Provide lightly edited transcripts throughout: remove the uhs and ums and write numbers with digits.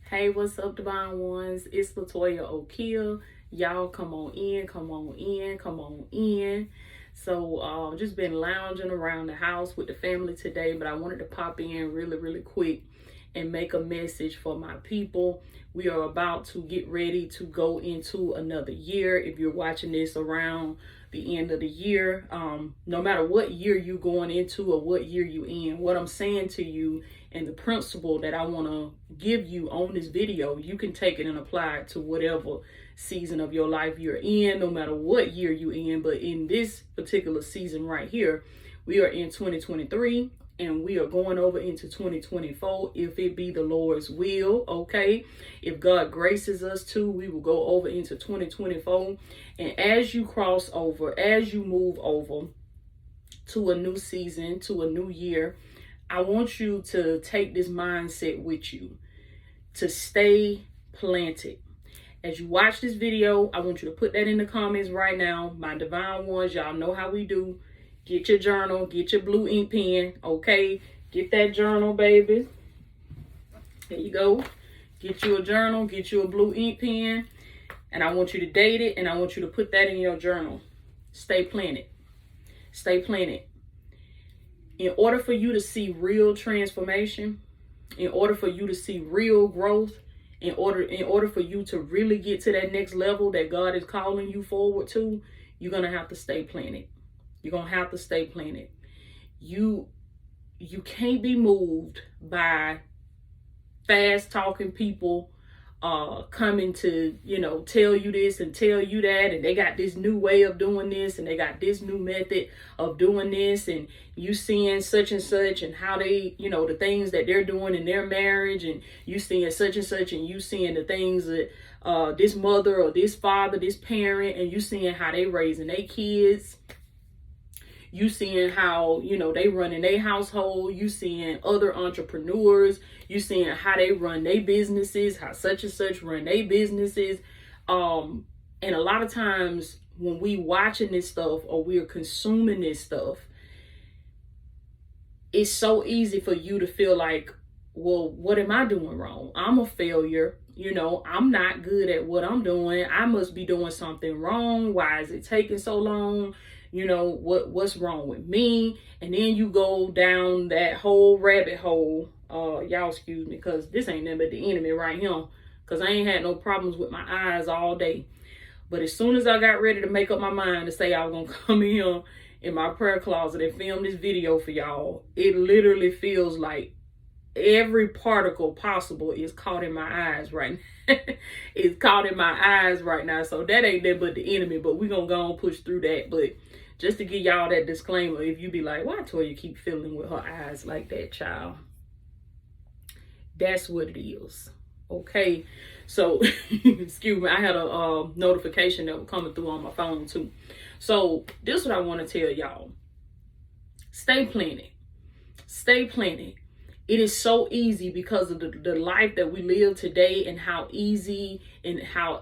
Hey, what's up, Divine Ones? It's Latoya Okeia. Y'all come on in, come on in, come on in. So, just been lounging around the house with the family today, but I wanted to pop in really quick and make a message for my people. We are about to get ready to go into another year. If you're watching this around the end of the year, no matter what year you're going into or what year you in, what I'm saying to you and the principle that I want to give you on this video, you can take it and apply it to whatever season of your life you're in, no matter what year you're in. But in this particular season right here, we are in 2023 and we are going over into 2024 if it be the Lord's will. Okay, if God graces us to, we will go over into 2024. And as you cross over, as you move over to a new season, to a new year, I want you to take this mindset with you, to stay planted. As you watch this video, I want you to put that in the comments right now. My divine ones, y'all know how we do. Get your journal, get your blue ink pen, okay? Get that journal, baby. There you go. Get you a journal, get you a blue ink pen, and I want you to date it, and I want you to put that in your journal. Stay planted. Stay planted. In order for you to see real transformation, in order for you to see real growth, in order for you to really get to that next level that God is calling you forward to, you're going to have to stay planted. You're going to have to stay planted. You can't be moved by fast talking people coming to, tell you this and tell you that, and they got this new way of doing this and they got this new method of doing this, and you seeing such and such and how they, the things that they're doing in their marriage, and you seeing such and such, and you seeing the things that this mother or this father, this parent, and you seeing how they raising their kids. You seeing how, they running their household. You seeing other entrepreneurs. You seeing how they run their businesses, how such and such run their businesses. And a lot of times when we watching this stuff or we're consuming this stuff, it's so easy for you to feel like, well, what am I doing wrong? I'm a failure. I'm not good at what I'm doing. I must be doing something wrong. Why is it taking so long? What's wrong with me? And then you go down that whole rabbit hole. Y'all excuse me, because this ain't nothing but the enemy right here. Because I ain't had no problems with my eyes all day. But as soon as I got ready to make up my mind to say I was going to come in here in my prayer closet and film this video for y'all, it literally feels like every particle possible is caught in my eyes right now. It's caught in my eyes right now. So that ain't nothing but the enemy. But we're going to go and push through that. But just to give y'all that disclaimer, if you be like, why Toya keep fiddling with her eyes like that, child? That's what it is. Okay. So, excuse me, I had a notification that was coming through on my phone too. So this is what I want to tell y'all. Stay planted. Stay planted. It is so easy because of the life that we live today and how easy and how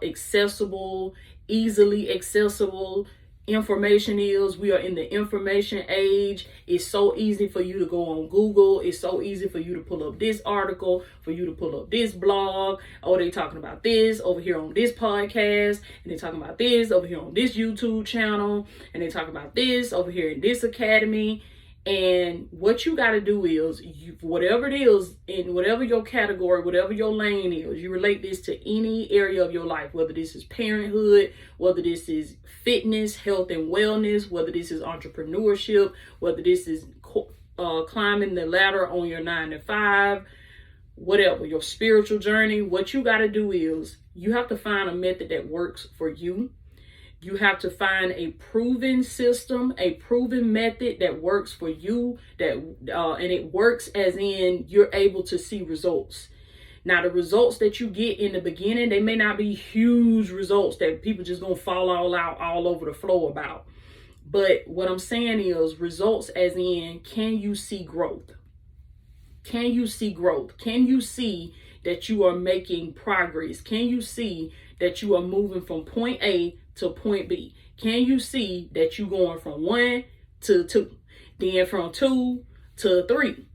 easily accessible information is. We are in the information age. It's so easy for you to go on Google. It's so easy for you to pull up this article, for you to pull up this blog. Oh, they talking about this over here on this podcast, and they talking about this over here on this YouTube channel, and they talking about this over here in this academy. And what you got to do is, whatever it is, in whatever your category, whatever your lane is, you relate this to any area of your life, whether this is parenthood, whether this is fitness, health and wellness, whether this is entrepreneurship, whether this is climbing the ladder on your 9 to 5, whatever, your spiritual journey. What you got to do is you have to find a method that works for you. You have to find a proven system, a proven method that works for you, and it works as in you're able to see results. Now, the results that you get in the beginning, they may not be huge results that people just gonna fall all over the floor about. But what I'm saying is results as in, can you see growth? Can you see growth? Can you see that you are making progress? Can you see that you are moving from point A to point B? Can you see that you're going from 1 to 2, then from 2 to 3?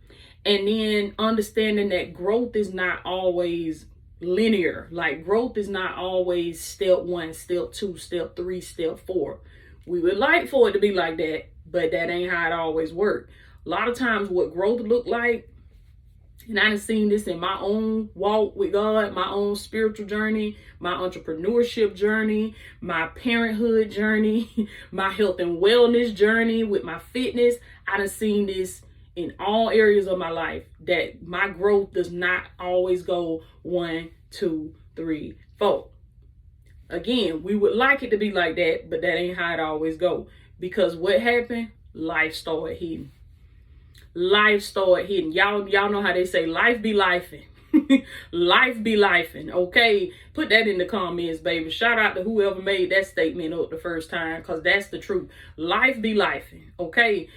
And then understanding that growth is not always linear. Like, growth is not always step 1, step 2, step 3, step 4. We would like for it to be like that, but that ain't how it always works. A lot of times what growth look like, and I done seen this in my own walk with God, my own spiritual journey, my entrepreneurship journey, my parenthood journey, my health and wellness journey with my fitness. I done seen this in all areas of my life, that my growth does not always go 1, 2, 3, 4. Again, we would like it to be like that, but that ain't how it always go. Because what happened? Life started hitting. Life started hitting. Y'all know how they say life be lifing. Life be lifing. Okay, put that in the comments, baby. Shout out to whoever made that statement up the first time, because that's the truth. Life be lifing. Okay,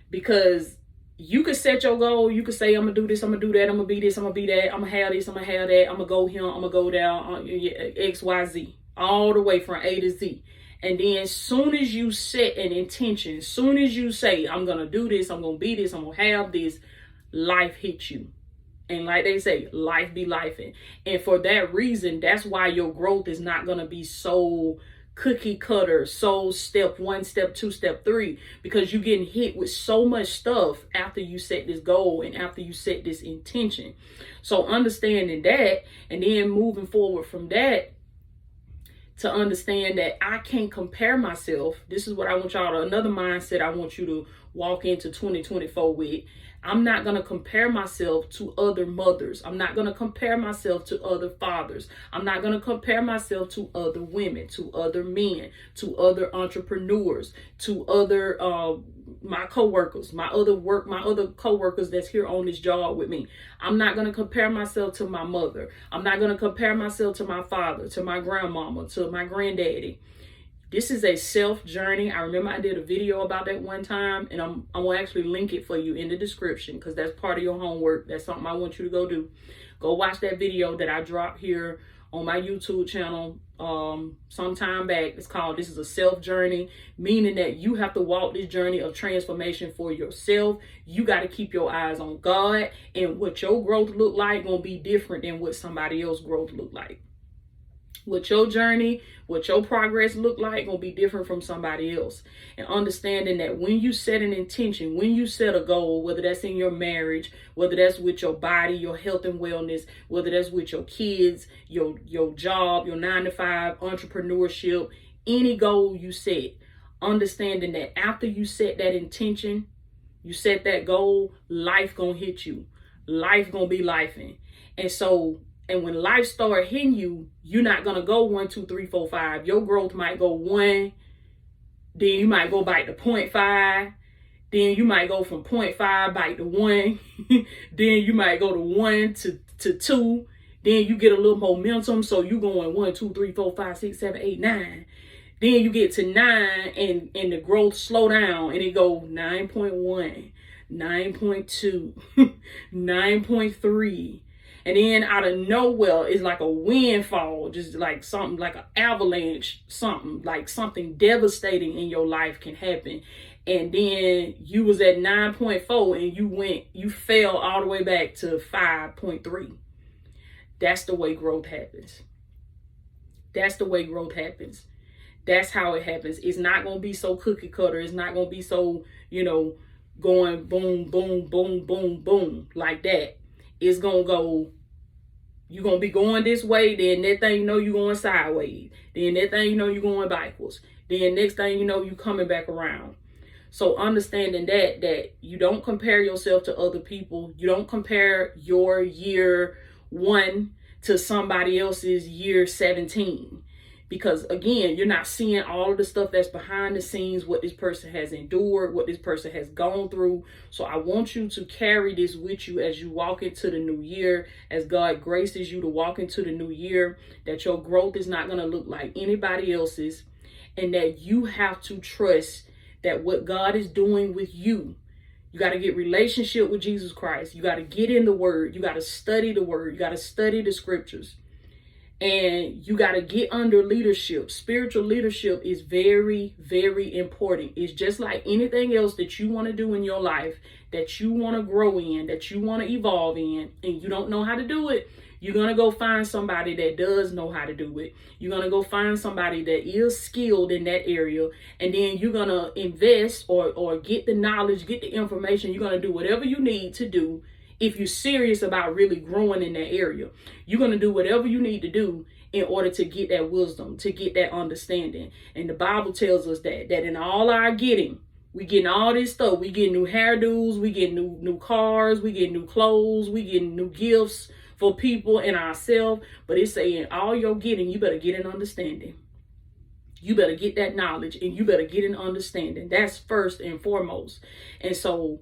because you could set your goal. You could say, I'm gonna do this, I'm gonna do that, I'm gonna be this, I'm gonna be that, I'm gonna have this, I'm gonna have that, I'm gonna go here, I'm gonna go down, X, Y, Z, all the way from A to Z. And then soon as you set an intention, soon as you say, I'm gonna do this, I'm gonna be this, I'm gonna have this, life hits you. And like they say, life be lifing. And for that reason, that's why your growth is not gonna be so cookie cutter, so step 1, step 2, step 3, because you're getting hit with so much stuff after you set this goal and after you set this intention. So understanding that, and then moving forward from that, to understand that I can't compare myself. This is what I want y'all to, another mindset I want you to walk into 2024 with. I'm not going to compare myself to other mothers. I'm not going to compare myself to other fathers. I'm not going to compare myself to other women, to other men, to other entrepreneurs, to other my coworkers, my other coworkers that's here on this job with me. I'm not going to compare myself to my mother. I'm not going to compare myself to my father, to my grandmama, to my granddaddy. This is a self journey. I remember I did a video about that one time, and I'm going to actually link it for you in the description, because that's part of your homework. That's something I want you to go do. Go watch that video that I dropped here on my YouTube channel some time back. It's called This is a Self Journey, meaning that you have to walk this journey of transformation for yourself. You got to keep your eyes on God, and what your growth look like going to be different than what somebody else's growth look like. What your journey, what your progress look like gonna be different from somebody else. And understanding that when you set an intention, when you set a goal, whether that's in your marriage, whether that's with your body, your health and wellness, whether that's with your kids, your job, your 9-to-5, entrepreneurship, any goal you set, understanding that after you set that intention, you set that goal, life gonna hit you. Life gonna be lifing. And when life start hitting you, you're not going to go 1, 2, 3, 4, 5. Your growth might go 1. Then you might go back to 0.5. Then you might go from 0.5 back to 1. Then you might go to 1 to 2. Then you get a little momentum. So you're going 1, 2, 3, 4, 5, 6, 7, 8, 9. Then you get to 9 and the growth slow down and it go 9.1, 9.2, 9.3. And then out of nowhere, it's like a windfall, just like something like an avalanche, something like something devastating in your life can happen. And then you was at 9.4 and you fell all the way back to 5.3. That's the way growth happens. That's the way growth happens. That's how it happens. It's not going to be so cookie cutter. It's not going to be so, going boom, boom, boom, boom, boom like that. It's going to go, you're going to be going this way, then that thing you're going sideways. Then that thing you're going backwards. Then next thing you coming back around. So understanding that you don't compare yourself to other people. You don't compare your year 1 to somebody else's year 17. Because again, you're not seeing all of the stuff that's behind the scenes, what this person has endured, what this person has gone through. So I want you to carry this with you as you walk into the new year, as God graces you to walk into the new year, that your growth is not going to look like anybody else's, and that you have to trust that what God is doing with you, you got to get relationship with Jesus Christ. You got to get in the word. You got to study the word. You got to study the scriptures. And you got to get under leadership. Spiritual leadership is very, very important. It's just like anything else that you want to do in your life, that you want to grow in, that you want to evolve in, and you don't know how to do it. You're going to go find somebody that does know how to do it. You're going to go find somebody that is skilled in that area. And then you're going to invest or get the knowledge, get the information. You're going to do whatever you need to do if you're serious about really growing in that area. You're going to do whatever you need to do in order to get that wisdom, to get that understanding. And the Bible tells us that in all our getting, we getting all this stuff. We get new hairdos, we get new cars, we get new clothes, we get new gifts for people and ourselves. But it's saying all you're getting, you better get an understanding. You better get that knowledge and you better get an understanding. That's first and foremost. And so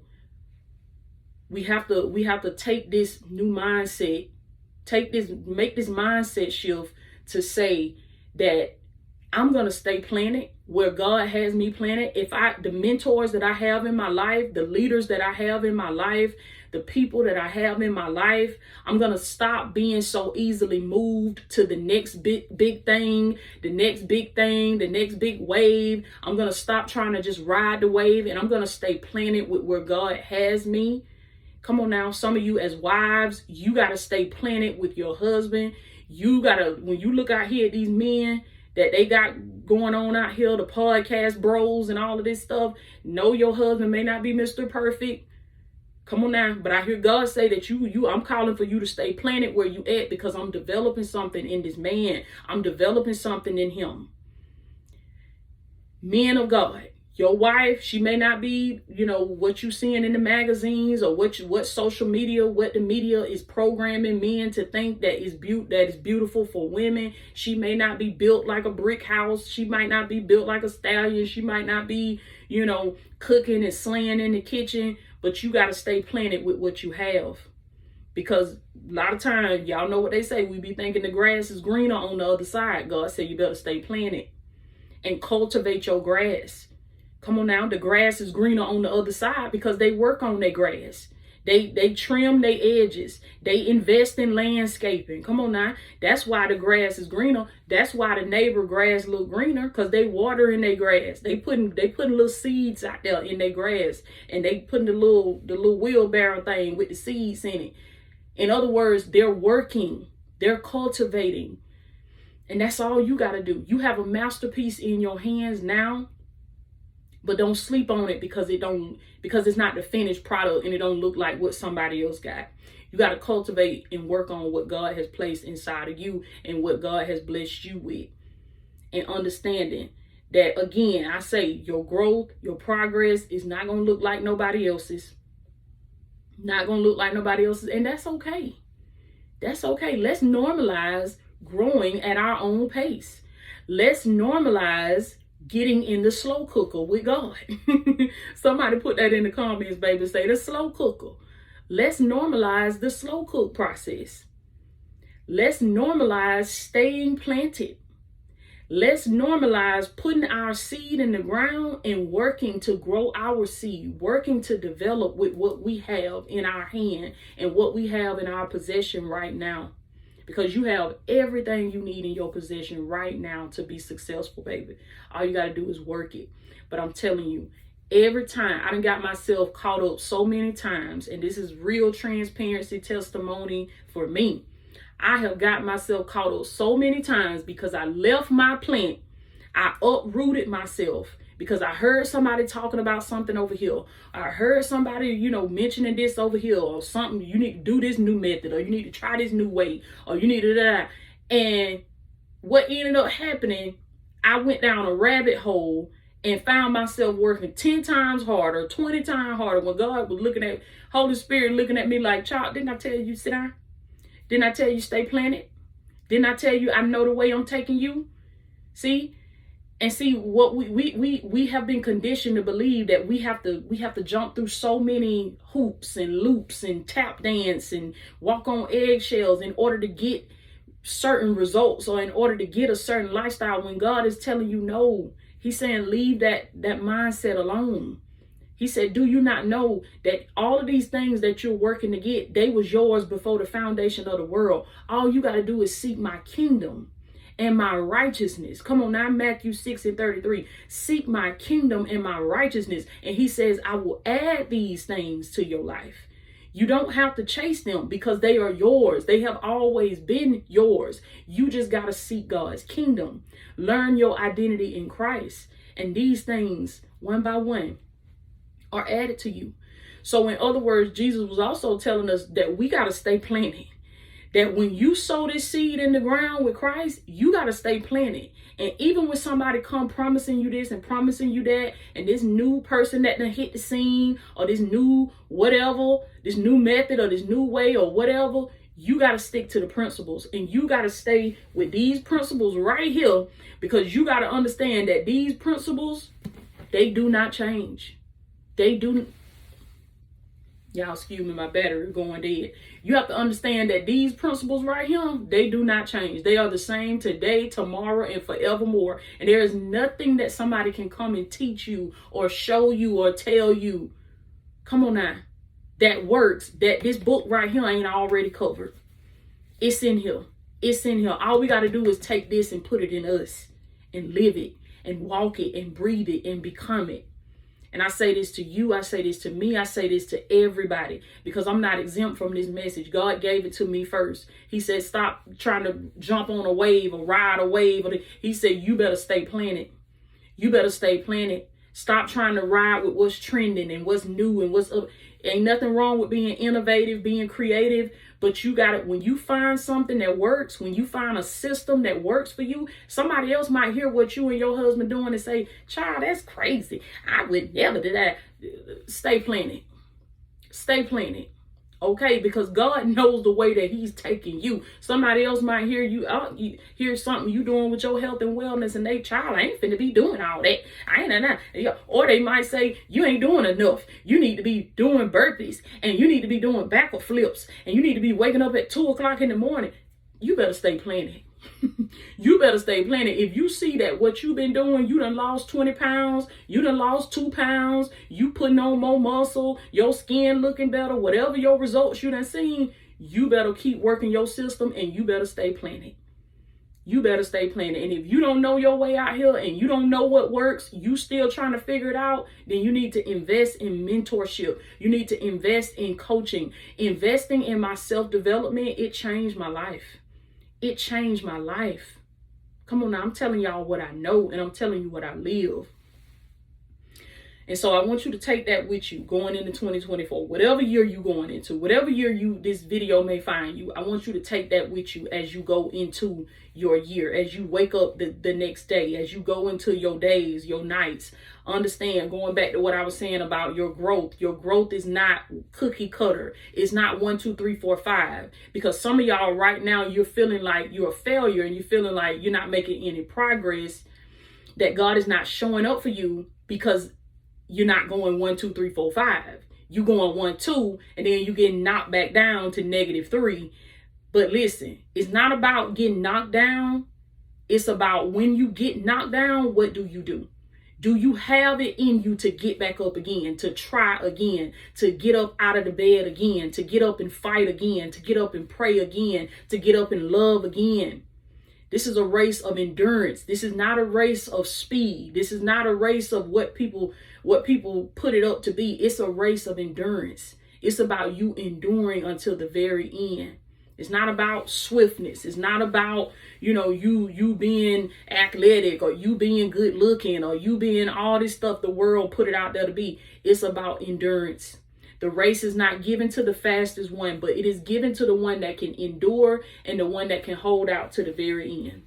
we have to take this new mindset, make this mindset shift to say that I'm going to stay planted where God has me planted. The mentors that I have in my life, the leaders that I have in my life, the people that I have in my life, I'm going to stop being so easily moved to the next big thing, the next big wave. I'm going to stop trying to just ride the wave, and I'm going to stay planted with where God has me. Come on now, some of you as wives, you got to stay planted with your husband. You got to, when you look out here at these men that they got going on out here, the podcast bros and all of this stuff, know your husband may not be Mr. Perfect. Come on now, but I hear God say that I'm calling for you to stay planted where you at, because I'm developing something in this man. I'm developing something in him. Men of God. Your wife, she may not be, what you seeing in the magazines or what social media, what the media is programming men to think that is beautiful for women. She may not be built like a brick house. She might not be built like a stallion. She might not be, cooking and slaying in the kitchen, but you got to stay planted with what you have. Because a lot of times, y'all know what they say, we be thinking the grass is greener on the other side. God said you better stay planted and cultivate your grass. Come on now, the grass is greener on the other side because they work on their grass. They trim their edges. They invest in landscaping. Come on now. That's why the grass is greener. That's why the neighbor grass look greener, because they water in their grass. They putting little seeds out there in their grass, and they putting the little wheelbarrow thing with the seeds in it. In other words, they're working. They're cultivating. And that's all you got to do. You have a masterpiece in your hands now. But don't sleep on it because it's not the finished product and it don't look like what somebody else got. You got to cultivate and work on what God has placed inside of you and what God has blessed you with. And understanding that, again, I say your growth, your progress is not going to look like nobody else's. Not going to look like nobody else's. And that's okay. That's okay. Let's normalize growing at our own pace. Let's normalize getting in the slow cooker with God. Somebody put that in the comments, baby. Say the slow cooker. Let's normalize the slow cook process. Let's normalize staying planted. Let's normalize putting our seed in the ground and working to grow our seed, working to develop with what we have in our hand and what we have in our possession right now. Because you have everything you need in your possession right now to be successful, baby. All you got to do is work it. But I'm telling you, every time, I done got myself caught up so many times, and this is real transparency testimony for me. I have got myself caught up so many times because I left my plant. I uprooted myself because I heard somebody talking about something over here. I heard somebody, mentioning this over here or something. You need to do this new method, or you need to try this new way, or you need to And what ended up happening, I went down a rabbit hole and found myself working 10 times harder, 20 times harder, when God was looking at, Holy Spirit looking at me like, child, didn't I tell you sit down? Didn't I tell you stay planted? Didn't I tell you I know the way I'm taking you? See? And see, what we have been conditioned to believe that we have to jump through so many hoops and loops and tap dance and walk on eggshells in order to get certain results or in order to get a certain lifestyle, when God is telling you no. He's saying leave that mindset alone. He said, do you not know that all of these things that you're working to get, they was yours before the foundation of the world? All you got to do is seek my kingdom and my righteousness. Come on now, Matthew 6:33. Seek my kingdom and my righteousness. And he says, I will add these things to your life. You don't have to chase them because they are yours. They have always been yours. You just got to seek God's kingdom. Learn your identity in Christ. And these things, one by one, are added to you. So in other words, Jesus was also telling us that we got to stay planted. That when you sow this seed in the ground with Christ, you got to stay planted. And even when somebody come promising you this and promising you that, and this new person that done hit the scene, or this new whatever, this new method or this new way or whatever, you got to stick to the principles. And you got to stay with these principles right here, because you got to understand that these principles, they do not change. They do. Y'all excuse me, my battery going dead. You have to understand that these principles right here, they do not change. They are the same today, tomorrow, and forevermore. And there is nothing that somebody can come and teach you or show you or tell you, come on now, that works, that this book right here ain't already covered. It's in here. It's in here. All we got to do is take this and put it in us and live it and walk it and breathe it and become it. And I say this to you, I say this to me, I say this to everybody, because I'm not exempt from this message. God gave it to me first. He said, stop trying to jump on a wave or ride a wave. He said, you better stay planted. You better stay planted. Stop trying to ride with what's trending and what's new and what's up. Ain't nothing wrong with being innovative, being creative, but you got it. When you find something that works, when you find a system that works for you, somebody else might hear what you and your husband doing and say, child, that's crazy. I would never do that. Stay planted. Stay planted. Okay, because God knows the way that he's taking you. Somebody else might hear you hear something you doing with your health and wellness, and they, child, I ain't finna be doing all that. I ain't. Or they might say, you ain't doing enough. You need to be doing burpees, and you need to be doing backward flips, and you need to be waking up at 2:00 in the morning. You better stay planted. You better stay planted. If you see that what you've been doing, you done lost 20 pounds, you done lost 2 pounds, you putting on more muscle, your skin looking better, whatever your results you done seen, you better keep working your system, and you better stay planted. You better stay planted. And if you don't know your way out here and you don't know what works, you still trying to figure it out, then you need to invest in mentorship. You need to invest in coaching. Investing in my self-development, it changed my life. It changed my life. Come on now, I'm telling y'all what I know, and I'm telling you what I live. And so I want you to take that with you going into 2024, whatever year you going into, whatever year this video may find you. I want you to take that with you as you go into your year, as you wake up the next day, as you go into your days, your nights. Understand, going back to what I was saying about your growth. Your growth is not cookie cutter. It's not 1, 2, 3, 4, 5. Because some of y'all right now, you're feeling like you're a failure, and you're feeling like you're not making any progress, that God is not showing up for you because you're not going 1, 2, 3, 4, 5. You going 1, 2, and then you get knocked back down to -3. But listen, it's not about getting knocked down. It's about when you get knocked down, what do you do? Do you have it in you to get back up again, to try again, to get up out of the bed again, to get up and fight again, to get up and pray again, to get up and love again? This is a race of endurance. This is not a race of speed. This is not a race of what people put it up to be. It's a race of endurance. It's about you enduring until the very end. It's not about swiftness. It's not about, you being athletic, or you being good looking, or you being all this stuff the world put it out there to be. It's about endurance. The race is not given to the fastest one, but it is given to the one that can endure and the one that can hold out to the very end.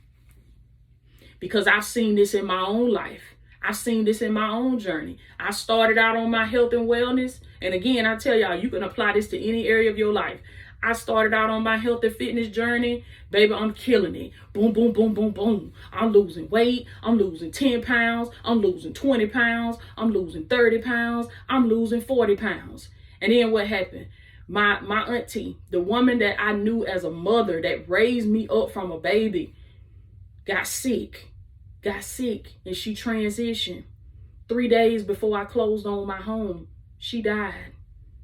Because I've seen this in my own life. I've seen this in my own journey. I started out on my health and wellness. And again, I tell y'all, you can apply this to any area of your life. I started out on my health and fitness journey. Baby, I'm killing it. Boom, boom, boom, boom, boom. I'm losing weight. I'm losing 10 pounds. I'm losing 20 pounds. I'm losing 30 pounds. I'm losing 40 pounds. And then what happened? My auntie, the woman that I knew as a mother that raised me up from a baby, got sick, and she transitioned. 3 days before I closed on my home, she died.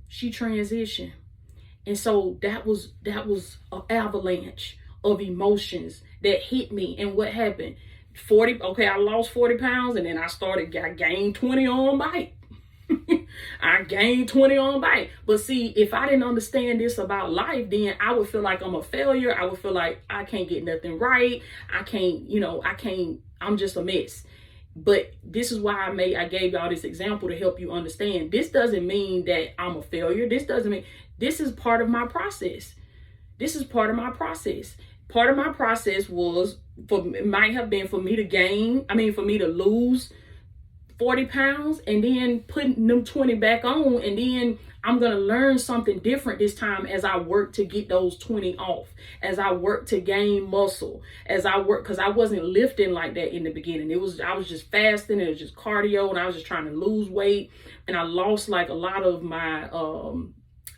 She transitioned. And so that was an avalanche of emotions that hit me. And what happened? I lost 40 pounds, and then I gained 20 on bite. I gained 20 on bike. But see, if I didn't understand this about life, then I would feel like I'm a failure. I would feel like I can't get nothing right. I can't, I'm just a mess. But this is why I gave y'all this example to help you understand. This doesn't mean that I'm a failure. This doesn't mean, this is part of my process. This is part of my process. Part of my process might have been for me to lose 40 pounds and then putting them 20 back on, and then I'm going to learn something different this time as I work to get those 20 off, as I work to gain muscle, as I work, because I wasn't lifting like that in the beginning. I was just fasting, and it was just cardio, and I was just trying to lose weight, and I lost like a lot of my,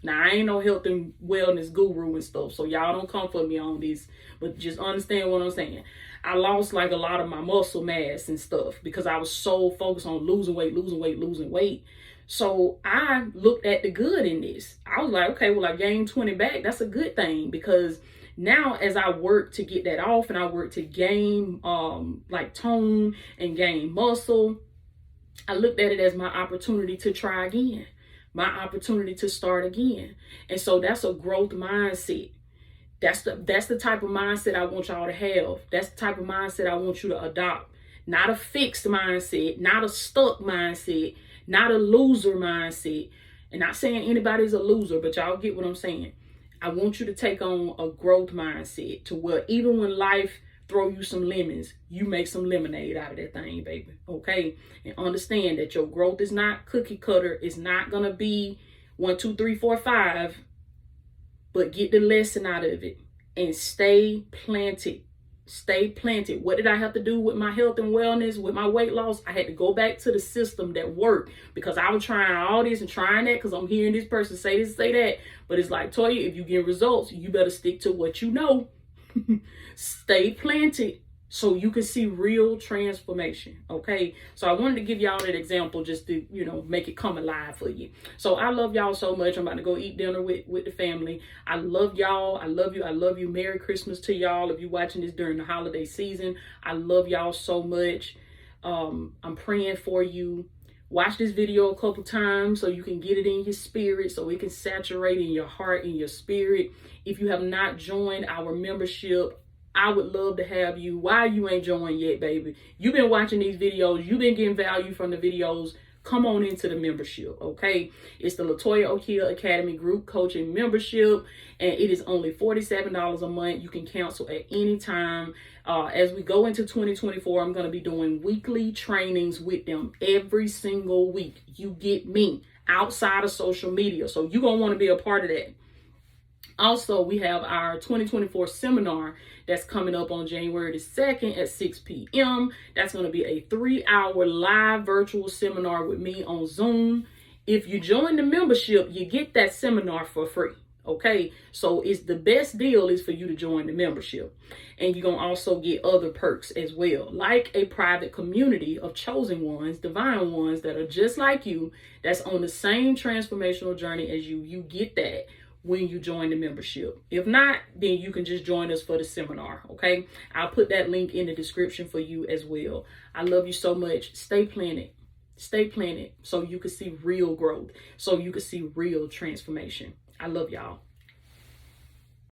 now I ain't no health and wellness guru and stuff, so y'all don't come for me on this, but just understand what I'm saying. I lost like a lot of my muscle mass and stuff because I was so focused on losing weight. So I looked at the good in this. I was like, okay, well, I gained 20 back. That's a good thing, because now as I work to get that off and I work to gain like tone and gain muscle, I looked at it as my opportunity to try again, my opportunity to start again. And so that's a growth mindset. That's the type of mindset I want y'all to have. That's the type of mindset I want you to adopt. Not a fixed mindset, not a stuck mindset, not a loser mindset. And not saying anybody's a loser, but y'all get what I'm saying. I want you to take on a growth mindset to where even when life throw you some lemons, you make some lemonade out of that thing, baby. Okay? And understand that your growth is not cookie cutter. It's not going to be 1, 2, 3, 4, 5. But get the lesson out of it and stay planted. Stay planted. What did I have to do with my health and wellness, with my weight loss? I had to go back to the system that worked, because I was trying all this and trying that, because I'm hearing this person say this, say that. But it's like, Toya, if you get results, you better stick to what you know. Stay planted so you can see real transformation. Okay, so I wanted to give y'all that example just to, make it come alive for you. So I love y'all so much. I'm about to go eat dinner with the family. I love y'all. I love you. I love you. Merry Christmas to y'all if you're watching this during the holiday season. I love y'all so much. I'm praying for you. Watch this video a couple times so you can get it in your spirit, so it can saturate in your heart and your spirit. If you have not joined our membership, I would love to have you. Why you ain't joined yet, baby? You've been watching these videos. You've been getting value from the videos. Come on into the membership, okay? It's the Latoya Okeia Academy Group Coaching Membership, and it is only $47 a month. You can cancel at any time. As we go into 2024, I'm going to be doing weekly trainings with them every single week. You get me outside of social media, so you're going to want to be a part of that. Also, we have our 2024 seminar that's coming up on January the 2nd at 6 p.m. That's going to be a 3-hour live virtual seminar with me on Zoom. If you join the membership, you get that seminar for free. Okay, so it's the best deal is for you to join the membership. And you're going to also get other perks as well, like a private community of chosen ones, divine ones that are just like you, that's on the same transformational journey as you. You get that when you join the membership. If not, then you can just join us for the seminar. Okay, I'll put that link in the description for you as well. I love you so much. Stay planted. Stay planted so you can see real growth, so you can see real transformation. I love y'all.